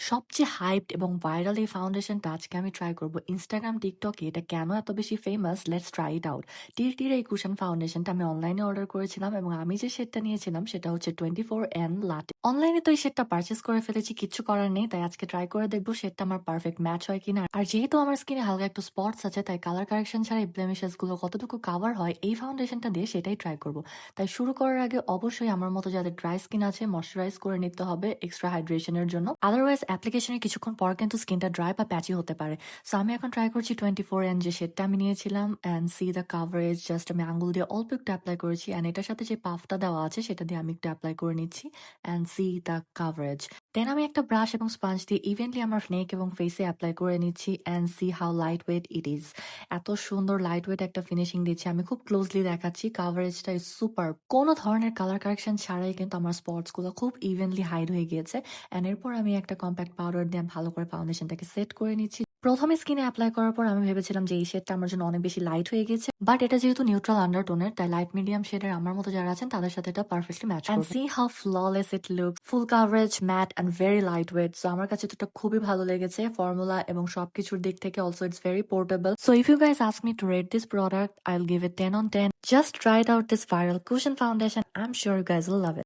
সবচেয়ে হাইপড এবং ভাইরাল এই ফাউন্ডেশনটা আজকে আমি ট্রাই করব। ইনস্টাগ্রাম, টিকটকে এটা কেন এত বেশি famous? Let's try it out. Tirtir এই কুশন ফাউন্ডেশনটা আমি অনলাইনে অর্ডার করেছিলাম এবং আমি যে শেডটা নিয়েছিলাম সেটা হচ্ছে 24N লাটে। অনলাইনে তো এই শেডটা পারচেস করে ফেলেছি, কিচ্ছু করার নেই। তাই আজকে ট্রাই করে দেখবো শেডটা আমার পারফেক্ট ম্যাচ হয় কিনা। আর যেহেতু আমার স্কিনে হালকা একটু স্পটস আছে, তাই কালার কারেকশন ছাড়া এই ব্লেমিশেস গুলো কতটুকু কাভার হয় এই ফাউন্ডেশনটা দিয়ে সেটাই ট্রাই করব। তাই শুরু করার আগে অবশ্যই আমার মতো যাদের ড্রাই স্কিন আছে ময়শ্চারাইজ করে নিতে হবে এক্সট্রা হাইড্রেশনের জন্য। আদারওয়াইজ অ্যাপ্লিকেশনের কিছুক্ষণ পর কিন্তু স্কিনটা ড্রাই বা প্যাচি হতে পারে। সো আমি এখন ট্রাই করছি 24N যে শেডটা আমি নিয়েছিলাম and C the coverage. Just আমি আঙ্গুল দিয়ে অল্প একটু অ্যাপ্লাই করেছি অ্যান্ড এটার সাথে যে পাফটা দেওয়া আছে সেটা দিয়ে আমি একটু অ্যাপ্লাই করে নিচ্ছি অ্যান্ড সি দ্য কাভারেজ। দেন আমি একটা ব্রাশ এবং স্পঞ্জ দিয়ে ইভেনলি আমার নেক এবং ফেসে অ্যাপ্লাই করে নিচ্ছি and C how light weight it is. এত সুন্দর লাইট ওয়েট একটা ফিনিশিং দিচ্ছে। আমি খুব ক্লোজলি দেখাচ্ছি, কাভারেজটা ইজ সুপার। কোনো ধরনের কালার কারেকশন ছাড়াই কিন্তু আমার স্পটস গুলো খুব ইভেনলি হাইড হয়ে গিয়েছে। অ্যান্ড এরপর আমি একটা কম্প্যাক্ট পাউডার দিয়ে ভালো করে ফাউন্ডেশনটাকে সেট করে নিচ্ছি। প্রথমে স্কিনে অ্যাপ্লাই করার পর আমি ভেবেছিলাম যে এই শেডটা আমার জন্য অনেক বেশি লাইট হয়ে গেছে, বাট এটা যেহেতু নিউট্রাল আন্ডারটোনের তাই লাইট মিডিয়াম শেডের আমার মতো যারা আছেন তাদের সাথে এটা পারফেক্টলি ম্যাচ করবে। See how flawless it looks, full coverage, matte and very light weight. So আমার কাছে তো এটা খুবই ভালো লেগেছে ফর্মুলা এবং সবকিছুর দিক থেকে। Also it's very portable. So if you guys ask me to rate this product, I will give it 10 on 10. Just try it out, this viral cushion foundation. I'm sure you guys will love it.